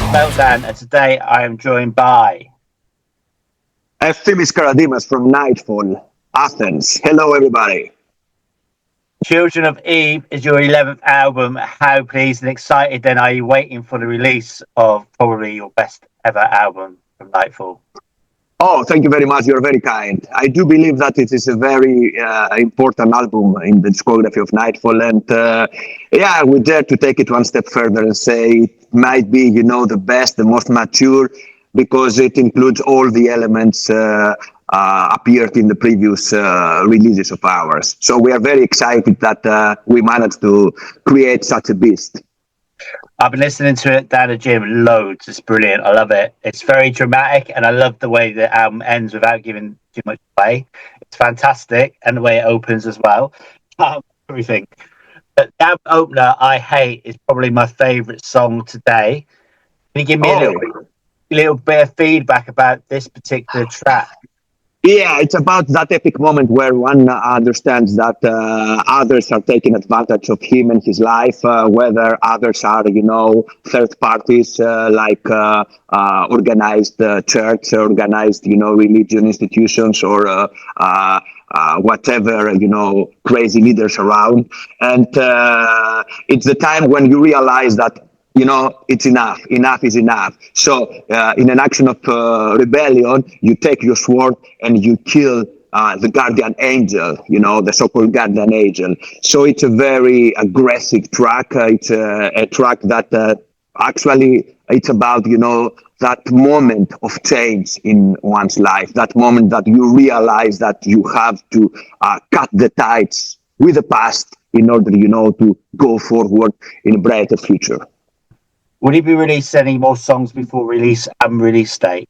Meltdown, and today I am joined by Efthimis Karadimas from Nightfall, Athens. Hello, everybody. Children of Eve is your 11th album. How pleased and excited then are you waiting for the release of probably your best ever album from Nightfall? Oh, thank you very much. You're very kind. I do believe that it is a very important album in the discography of Nightfall. And yeah, we dare to take it one step further and say it might be, the best, the most mature, because it includes all the elements appeared in the previous releases of ours. So we are very excited that we managed to create such a beast. I've been listening to it down the gym loads. It's brilliant. I love it. It's very dramatic, and I love the way the album ends without giving too much away. It's fantastic, and the way it opens as well. Everything. But the album opener, I Hate, is probably my favourite song today. Can you give me a little bit of feedback about this particular track? Yeah, it's about that epic moment where one understands that others are taking advantage of him and his life, whether others are, third parties like organized church, organized, religion institutions, or whatever, crazy leaders around. And it's the time when you realize that it's enough. Enough is enough. So in an action of rebellion, you take your sword and you kill the guardian angel, the so-called guardian angel. So it's a very aggressive track. It's a track that actually it's about, that moment of change in one's life, that moment that you realize that you have to cut the ties with the past in order, to go forward in a brighter future. Will you be releasing any more songs before release and release date?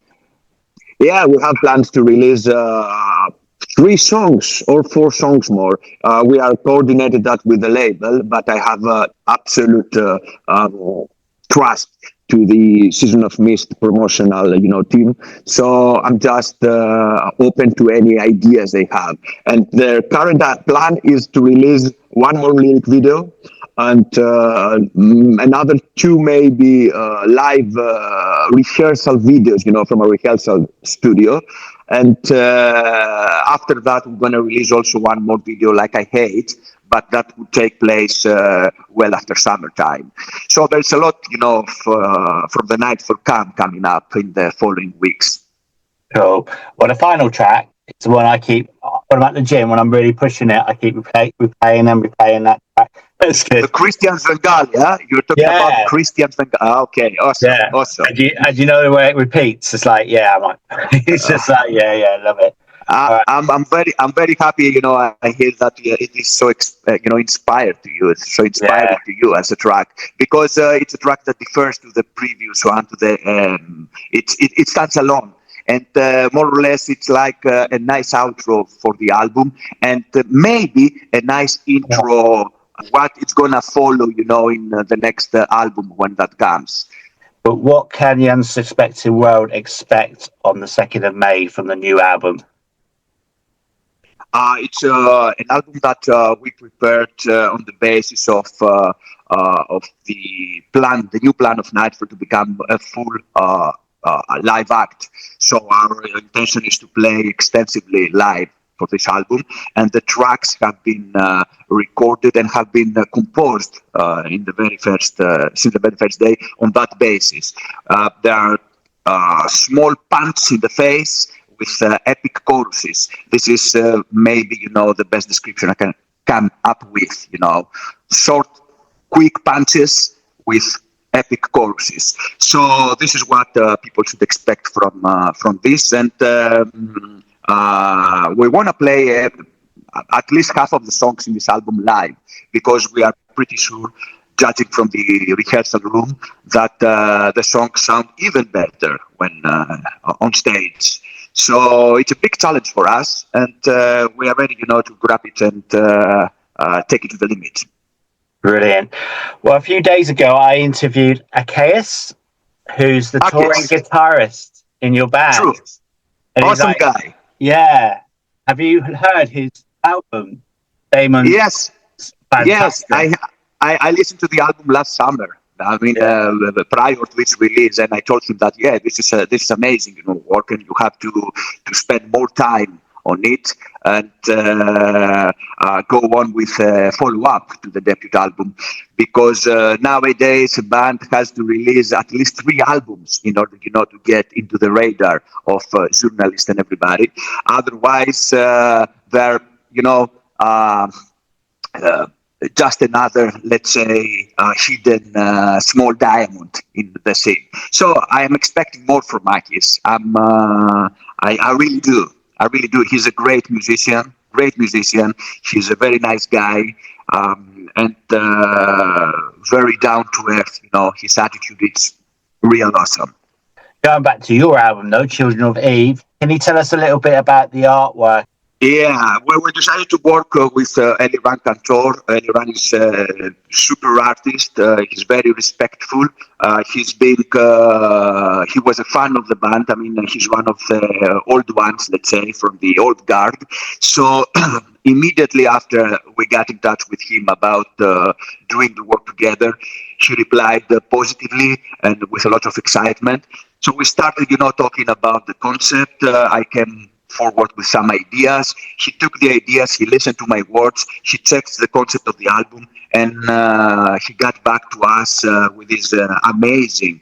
Yeah, we have plans to release 3 songs or 4 songs more. We are coordinated that with the label, but I have absolute trust to the Season of Mist promotional, team. So I'm just open to any ideas they have. And their current plan is to release 1 more lyric video and another 2 maybe live rehearsal videos, from a rehearsal studio. And after that, we're going to release also 1 more video like I Hate, but that would take place well after summertime. So there's a lot, from the Nightfall camp coming up in the following weeks. Cool. Well, the final track is the one I keep, when I'm at the gym, when I'm really pushing it, I keep replaying that track. That's good. The Christian Svengali, You're talking about Christian Svengali. Okay, awesome. Yeah. Awesome. And you know the way it repeats? It's like, I'm like, it's just like, I love it. I'm very happy. I hear that it is so inspired to you. It's so inspiring to you as a track, because it's a track that differs to the previous one. To the it stands alone, and more or less it's like a nice outro for the album, and maybe a nice intro. What it's gonna follow, in the next album when that comes. But what can the unsuspecting world expect on the 2nd of May from the new album? It's an album that we prepared on the basis of the new plan of Nightfall to become a full live act. So our intention is to play extensively live for this album, and the tracks have been recorded and have been composed in the very first since the very first day on that basis. There are small punches in the face with epic choruses. This is maybe the best description I can come up with. Short, quick punches with epic choruses. So this is what people should expect from this, and we want to play at least half of the songs in this album live, because we are pretty sure, judging from the rehearsal room, that the songs sound even better when on stage. So it's a big challenge for us, and we are ready, to grab it and take it to the limit. Brilliant. Well, a few days ago, I interviewed Achaeus, who's the touring guitarist in your band. True. And awesome guy. Yeah. Have you heard his album, Damon? Yes. Fantastic. Yes. I listened to the album last summer. I mean, prior to its release, and I told him that this is amazing, work, and you have to spend more time on it and go on with follow up to the debut album, because nowadays a band has to release at least 3 albums in order to get into the radar of journalists and everybody. Otherwise, they're just another, let's say, hidden small diamond in the scene. So I am expecting more from Makis. I really do. I really do. He's a great musician. He's a very nice guy, and very down to earth. His attitude is real awesome. Going back to your album, though, Children of Eve, can you tell us a little bit about the artwork? Yeah, well, we decided to work with Eliran Kantor. Eliran is a super artist. He's very respectful. He was a fan of the band. I mean, he's one of the old ones, let's say, from the old guard. So immediately after we got in touch with him about doing the work together, he replied positively and with a lot of excitement. So we started, talking about the concept. I came forward with some ideas. He took the ideas, he listened to my words, he checked the concept of the album, and he got back to us with his amazing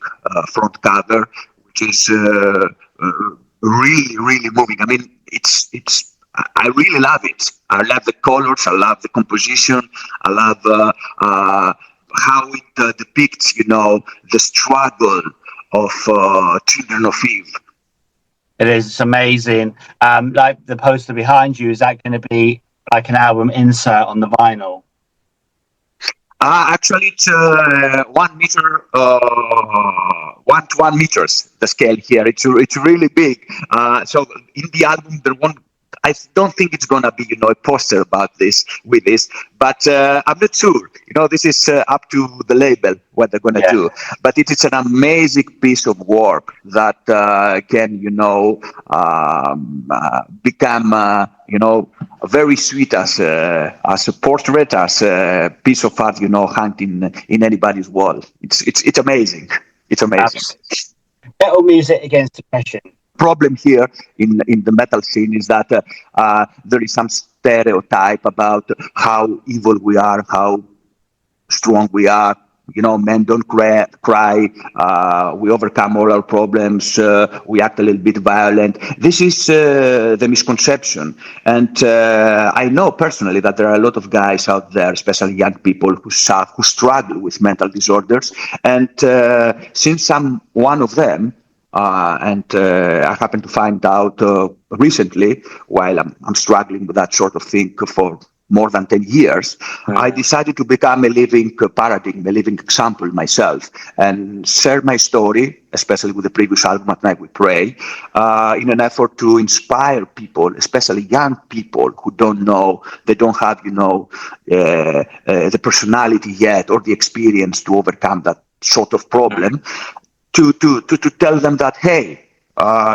front cover, which is really, really moving. I mean, I really love it. I love the colors, I love the composition, I love how it depicts, the struggle of Children of Eve. It is. It's amazing. Like the poster behind you, is that going to be like an album insert on the vinyl? Actually, it's 1 meter, 1 to 1 meters. The scale here. It's really big. So in the album, I don't think it's gonna be, a poster about this, but I'm not sure. This is up to the label what they're gonna do. But it is an amazing piece of work that can, become, very sweet as a portrait, as a piece of art, hung in anybody's wall. It's amazing. It's amazing. Metal music against depression. Problem here in the metal scene is that there is some stereotype about how evil we are, how strong we are. Men don't cry. We overcome all our problems. We act a little bit violent. This is the misconception. And I know personally that there are a lot of guys out there, especially young people, who struggle with mental disorders. And since I'm one of them, and I happened to find out recently, while I'm struggling with that sort of thing for more than 10 years, I decided to become a living paradigm, a living example myself, and share my story, especially with the previous album, At Night We Pray, in an effort to inspire people, especially young people who don't know, they don't have, the personality yet or the experience to overcome that sort of problem. To tell them that, hey,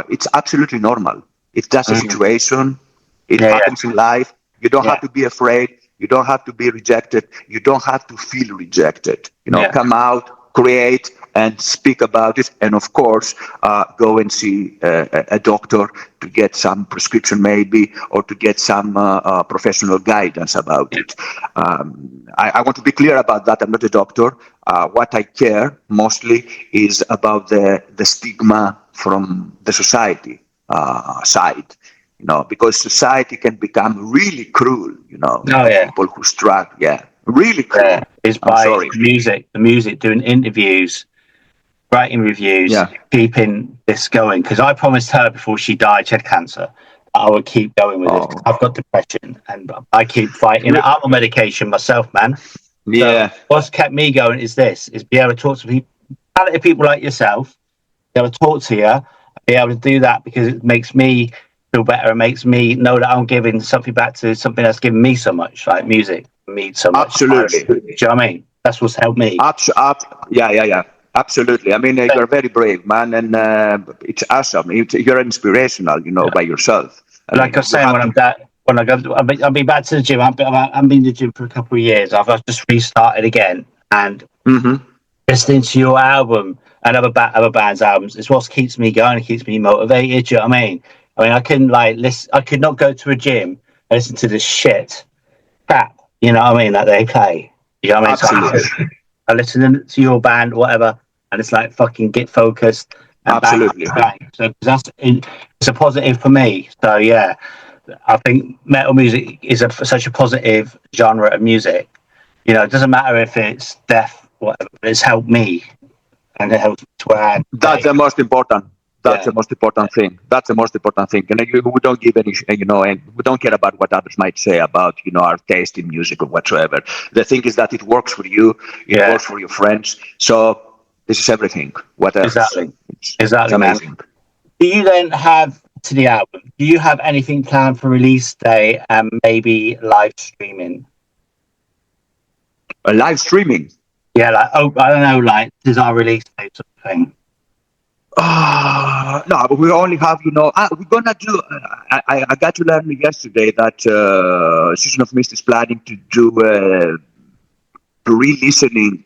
it's absolutely normal. It's just a situation. It happens in life. You don't have to be afraid. You don't have to be rejected. You don't have to feel rejected. Come out, create, and speak about it. And of course, go and see a doctor to get some prescription maybe, or to get some professional guidance about it. I want to be clear about that. I'm not a doctor. What I care mostly is about the stigma from the society side. Because society can become really cruel, people who struggle, really cruel. Yeah. It's by the music, doing interviews, writing reviews, keeping this going. Because I promised her before she died, she had cancer, I would keep going with this. I've got depression, and I keep fighting. I'm on medication myself, man. Yeah. So what's kept me going is be able to talk to people, talented people like yourself, be able to talk to you, be able to do that, because it makes me feel better. It makes me know that I'm giving something back to something that's given me so much, like music means so much. Absolutely. Do you know what I mean? That's what's helped me. Yeah. Absolutely. I mean, you're very brave, man, and it's awesome. You're inspirational, by yourself. Like I was saying, I've been back to the gym. I've been in the gym for a couple of years. I've just restarted again, and listening to your album and other bands' albums is what keeps me going. It keeps me motivated. Do you know what I mean? I couldn't listen. I could not go to a gym and listen to this shit crap. You know what I mean? That they play. You know what I mean? Absolutely. So I listen to your band, whatever, and it's like fucking get focused. And Absolutely. bang. So it's a positive for me. So yeah, I think metal music is such a positive genre of music. You know, it doesn't matter if it's death, whatever. But it's helped me, and it helps me to where I am That's today. the most important. That's Yeah. the most important thing. That's the most important thing. And we don't give any, and we don't care about what others might say about, our taste in music or whatsoever. The thing is that it works for you. It Yeah. works for your friends. So this is everything. What else? Exactly. It's Exactly, amazing. man. Do you then have to the album? Do you have anything planned for release day and maybe live streaming? Live streaming. Yeah, like I don't know, like this is our release day sort of thing. No, but we only have, we're gonna do. I got to learn yesterday that Season of Mist is planning to do pre-listening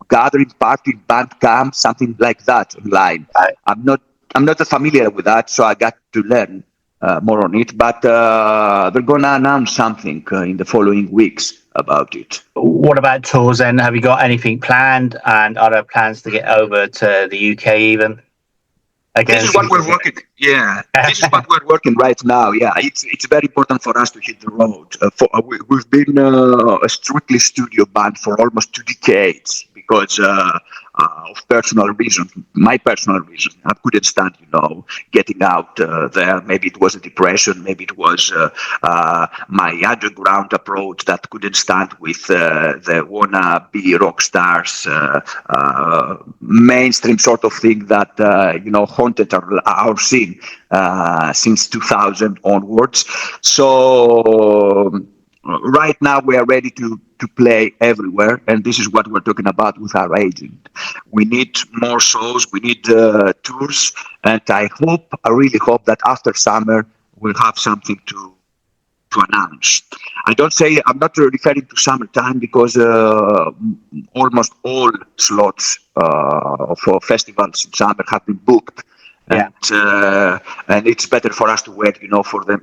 gathering party band camp, something like that online. Right. I'm not familiar with that, so I got to learn more on it. But they're gonna announce something in the following weeks about it. What about tours then? Have you got anything planned? And are there plans to get over to the UK even? Again, This is what we're working. Yeah, this is what we're working right now. Yeah, it's very important for us to hit the road. We've been a strictly studio band for almost 2 decades because of personal reasons. My personal reason, I couldn't stand, getting out there. Maybe it was a depression. Maybe it was my underground approach that couldn't stand with the wanna be rock stars mainstream sort of thing that haunted our scene since 2000 onwards. So right now we are ready to play everywhere, and this is what we're talking about with our agent. We need more shows, we need tours, and I really hope that after summer we'll have something to announce. I'm not referring to summertime because almost all slots for festivals in summer have been booked. Yeah. And it's better for us to wait, for the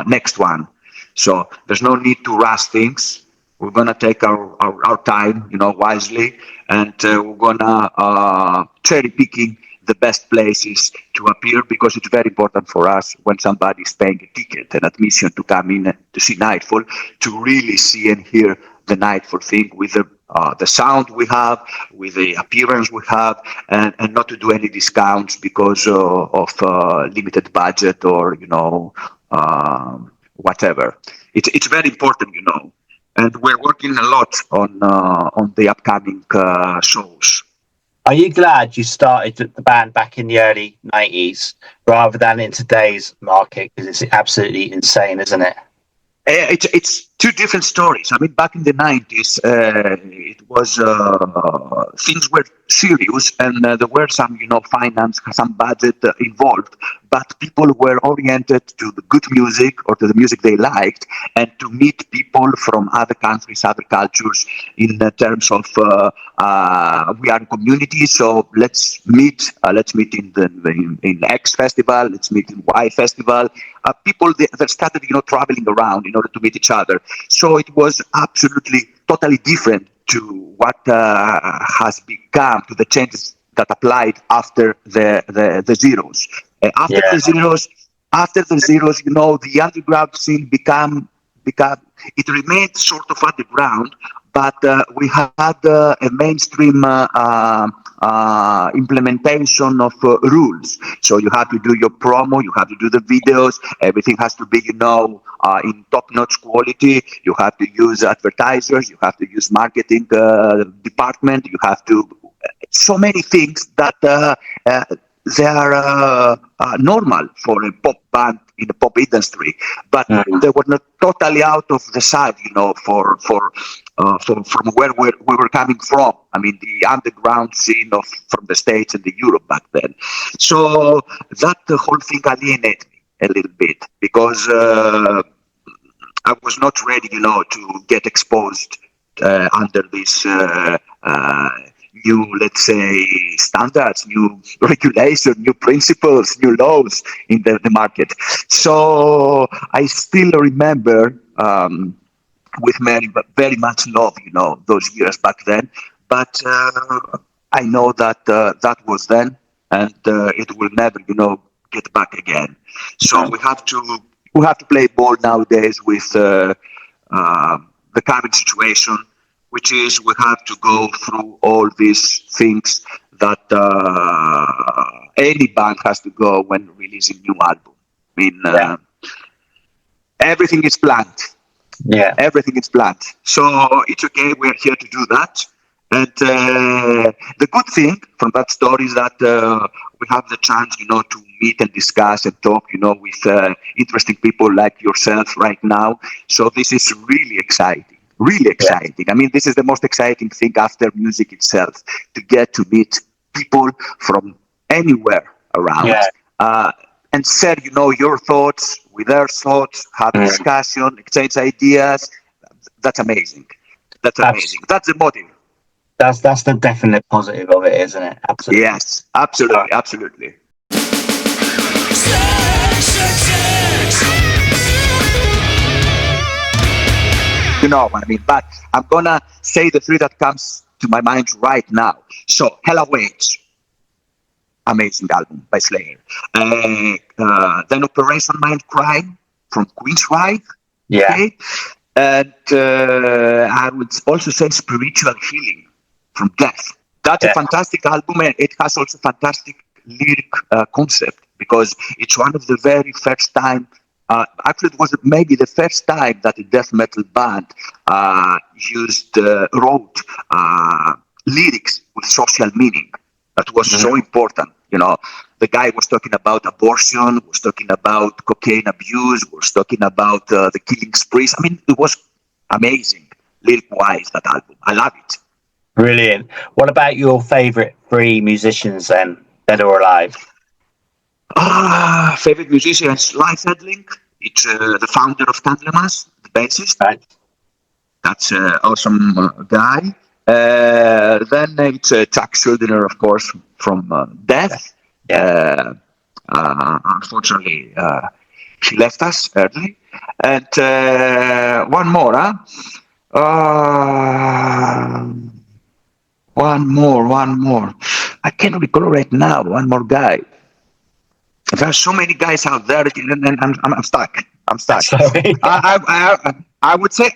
next one. So there's no need to rush things. We're gonna take our time, wisely, and we're gonna cherry picking the best places to appear, because it's very important for us when somebody is paying a ticket, an admission to come in to see Nightfall, to really see and hear the Nightfall thing with the sound we have, with the appearance we have, and not to do any discounts because of limited budget or whatever. It's very important, and we're working a lot on the upcoming shows. Are you glad you started the band back in the early 90s rather than in today's market? Because it's absolutely insane, isn't it? It's two different stories. I mean, back in the 90s, it was things were serious, and there were some, finance, some budget involved. But people were oriented to the good music or to the music they liked, and to meet people from other countries, other cultures, in terms of we are in community, so let's meet in X festival, let's meet in Y festival. People they started, traveling around in order to meet each other. So it was absolutely totally different to what has become, to the changes that applied after the zeros. After the zeros, the underground scene became it remained sort of underground, but we had a mainstream implementation of rules. So you have to do your promo, you have to do the videos, everything has to be, in top-notch quality. You have to use advertisers, you have to use marketing department, you have to so many things that they are normal for a pop band in the pop industry, but they were not totally out of the side, from where we were coming from. I mean, the underground scene from the States and the Europe back then. So that the whole thing alienated me a little bit, because I was not ready, to get exposed under this new, let's say, standards, new regulation, new principles, new laws in the market. So I still remember with very much love, those years back then. But I know that that was then, and it will never, get back again. So we have to play ball nowadays with the current situation, which is we have to go through all these things that any band has to go when releasing new album. I mean, everything is planned. Yeah. Everything is planned. So it's okay. We're here to do that. And the good thing from that story is that we have the chance, to meet and discuss and talk, with interesting people like yourself right now. So this is really exciting. Really exciting. Yeah. I mean, this is the most exciting thing after music itself, to get to meet people from anywhere around. Yeah. And share, your thoughts with their thoughts, have a discussion, exchange ideas. That's amazing. That's amazing. That's the motive. That's the definite positive of it, isn't it? Absolutely. Yes, absolutely, absolutely. You know what I mean? But I'm gonna say the three that comes to my mind right now. So, Hell Awaits. Amazing album by Slayer. Then Operation Mindcrime from Queensryche. Yeah. Okay? And I would also say Spiritual Healing from Death. That's a fantastic album, and it has also fantastic lyric concept, because it's one of the very first time, actually it was maybe the first time that a death metal band wrote lyrics with social meaning. That was so important. The guy was talking about abortion, was talking about cocaine abuse, was talking about the killing sprees. I mean, it was amazing, lyric-wise, that album. I love it. Brilliant. What about your favourite three musicians then, dead or alive? Favorite musicians, Life Edling. It's the founder of Karadimas, the bassist. Right. That's an awesome guy. Then it's Chuck Schuldiner, of course, from Death. Yeah. Unfortunately, he left us early. And one more, One more. I can't recall right now. One more guy. There are so many guys out there, and I'm stuck. Sorry. I would say,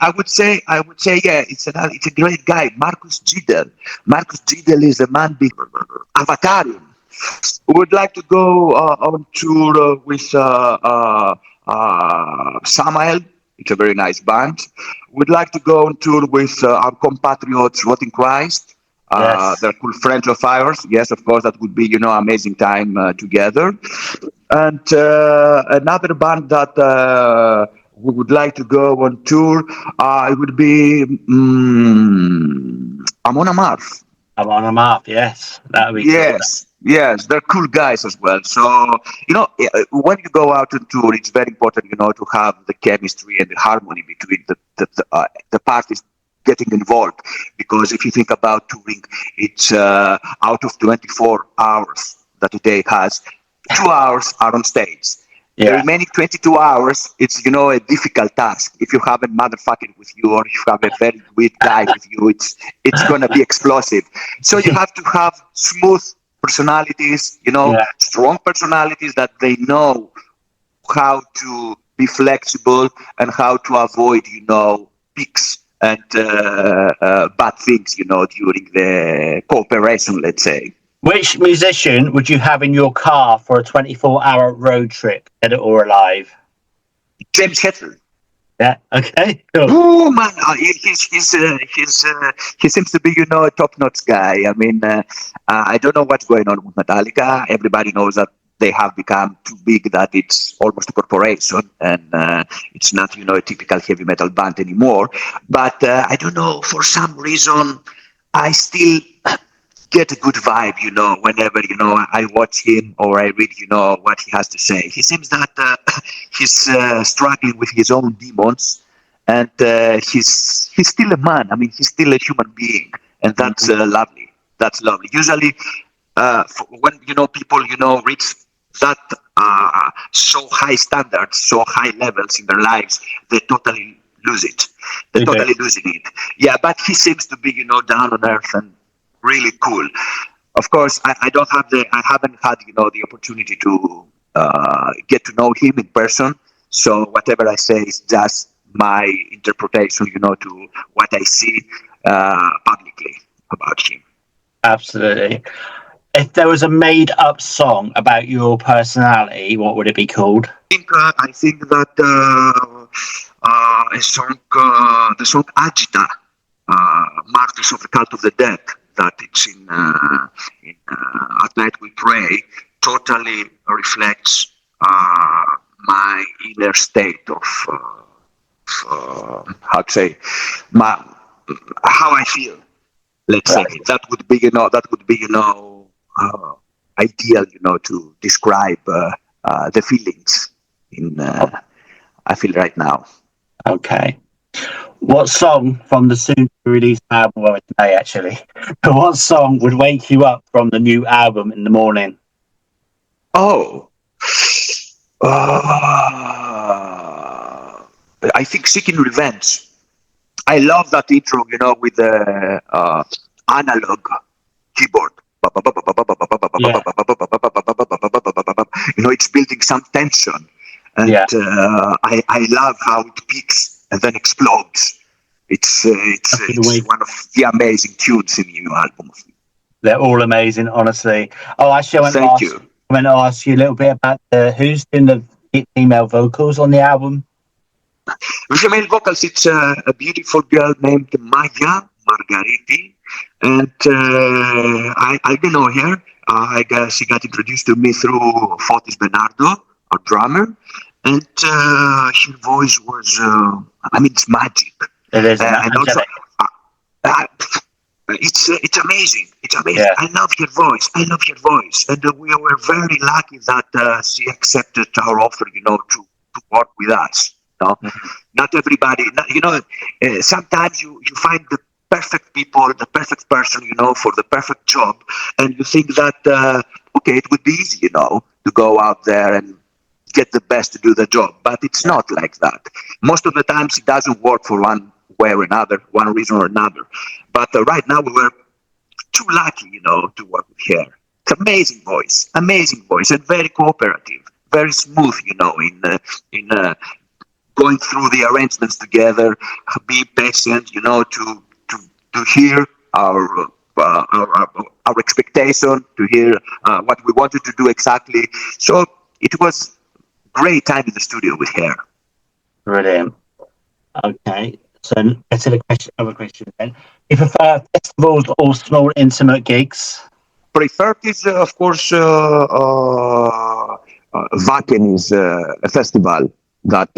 yeah, it's a great guy, Marcus Gidel. Marcus Gidel is a man behind Avatarium. Would like to go on tour with Samael. It's a very nice band. Would like to go on tour with our compatriots, Rotting Christ. Yes. They're cool friends of ours. Yes, of course, that would be, amazing time together. And another band that we would like to go on tour, it would be Amon Amarth. Amon Amarth, yes. That would be Yes, they're cool guys as well. So, when you go out on tour, it's very important, to have the chemistry and the harmony between the parties getting involved. Because if you think about touring, it's out of 24 hours that a day has, 2 hours are on stage. Yeah. The remaining 22 hours, it's, a difficult task. If you have a motherfucker with you, or if you have a very weird guy with you, it's going to be explosive. So you have to have smooth personalities, strong personalities that they know how to be flexible and how to avoid, peaks and bad things, during the cooperation, let's say. Which musician would you have in your car for a 24-hour road trip, dead or alive? James Hetfield. Yeah. Okay. Cool. Oh man, he seems to be, a top-notch guy. I mean, I don't know what's going on with Metallica. Everybody knows that they have become too big, that it's almost a corporation, and it's not, a typical heavy metal band anymore. But I don't know, for some reason, I still get a good vibe, whenever, I watch him or I read, what he has to say. He seems that he's struggling with his own demons, and he's still a man. I mean, he's still a human being, and that's lovely. That's lovely. Usually, when people reach that so high standards, so high levels in their lives, they totally lose it. They're totally losing it. Yeah, but he seems to be down on earth and really cool. Of course, I haven't had the opportunity to get to know him in person. So whatever I say is just my interpretation, to what I see publicly about him. Absolutely. If there was a made-up song about your personality, what would it be called? I think that a song, the song Agita, Martyrs of the Cult of the Dead, that it's in At Night We Pray, totally reflects my inner state of how to say, how I feel. Let's say that would be ideal, to describe the feelings I feel right now. Okay. What song from the soon-to-released album, well, today actually, but what song would wake you up from the new album in the morning? Oh, I think Seeking Revenge. I love that intro, with the analog keyboard. It's building some tension. And I love how it peaks and then explodes. It's one of the amazing tunes in the new album. They're all amazing, honestly. Oh, actually, I want to ask you a little bit about who's doing the female vocals on the album. With the male vocals, it's a beautiful girl named Maya Margariti, and I don't know her. I guess she got introduced to me through Fotis Bernardo, our drummer, and her voice was, it's magic. It is, and also, it's amazing. It's amazing. Yeah. I love your voice, and we were very lucky that she accepted our offer, to work with us. No? Mm-hmm. Not everybody, sometimes you find the perfect people, the perfect person, for the perfect job, and you think that, it would be easy, to go out there and get the best to do the job, but it's not like that. Most of the times it doesn't work for one way or another, one reason or another. But right now we were too lucky, to work with her. It's amazing voice, and very cooperative, very smooth, in going through the arrangements together, be patient, to hear our expectation, to hear what we wanted to do exactly. So it was great time in the studio with her. Brilliant. Okay, so let's hit other question then. You prefer festivals or small, intimate gigs? Preferred is, of course, Wacken is a festival that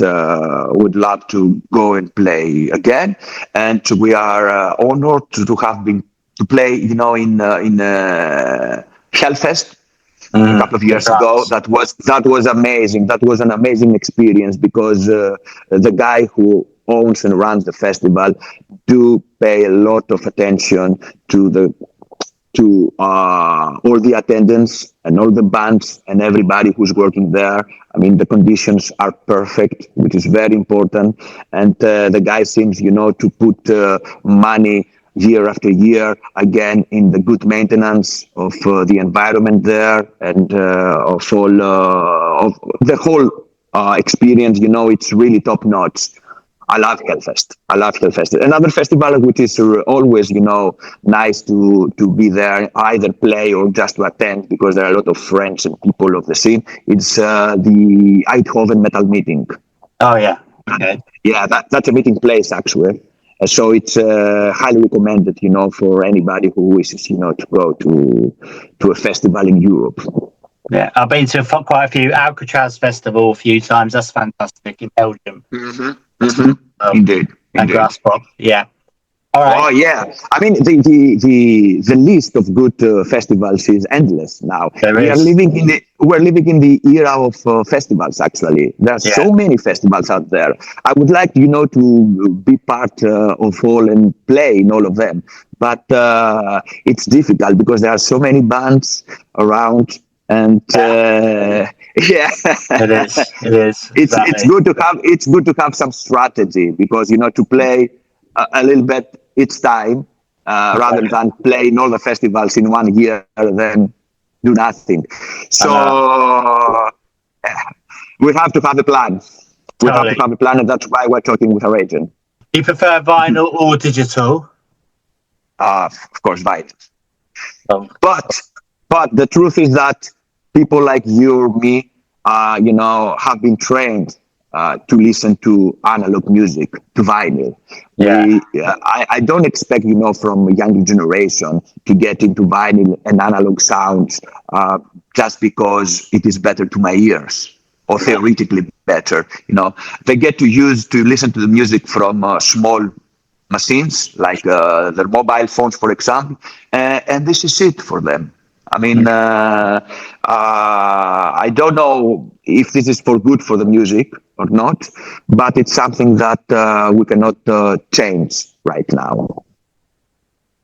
would love to go and play again, and we are honored to have been to play, in Hellfest a couple of years ago. That was amazing. That was an amazing experience because the guy who owns and runs the festival do pay a lot of attention to all the attendance and all the bands and everybody who's working there. I mean, the conditions are perfect, which is very important. And the guy seems, to put money year after year, again, in the good maintenance of the environment there and of all of the whole experience. It's really top notch. I love Hellfest. Another festival which is always, nice to be there, either play or just to attend, because there are a lot of friends and people of the scene. It's the Eindhoven Metal Meeting. Oh, yeah. Okay. Yeah, that's a meeting place, actually. So it's highly recommended, for anybody who wishes, to go to a festival in Europe. Yeah, I've been to quite a few Alcatraz Festival a few times. That's fantastic in Belgium. Mm-hmm. Mm-hmm. Indeed. And Grasspop, yeah. All right. Oh yeah, I mean the list of good festivals is endless now. There is. We're living in the era of festivals. Actually, there are Yeah. so many festivals out there. I would like to be part of all and play in all of them, but it's difficult because there are so many bands around, and yeah, It is. It is. it's Exactly. good to have some strategy because to play a little bit each time rather Yeah. than playing all the festivals in 1 year then do nothing. I know. So we have to have a plan. We have to Totally. have a plan, and that's why we're talking with our agent. Do you prefer vinyl or digital? Of course, right. Um, But the truth is that people like you or me, have been trained to listen to analog music, to vinyl. yeah. I don't expect from a younger generation to get into vinyl and analog sounds just because it is better to my ears or theoretically better. They get to listen to the music from small machines like their mobile phones, for example, and this is it for them. I mean, I don't know if this is for good for the music or not, but it's something that we cannot change right now.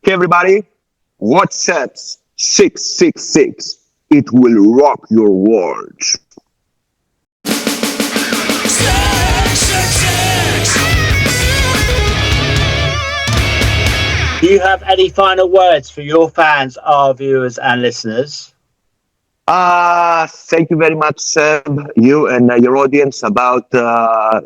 Hey, everybody, WhatsApp 666. It will rock your world. Do you have any final words for your fans, our viewers, and listeners? Thank you very much, Sam, you and your audience about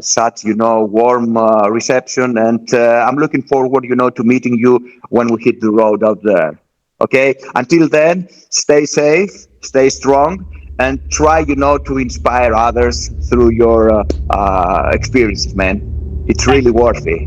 such, warm reception. And I'm looking forward, to meeting you when we hit the road out there. Okay. Until then, stay safe, stay strong, and try, to inspire others through your experiences, man. It's really worthy.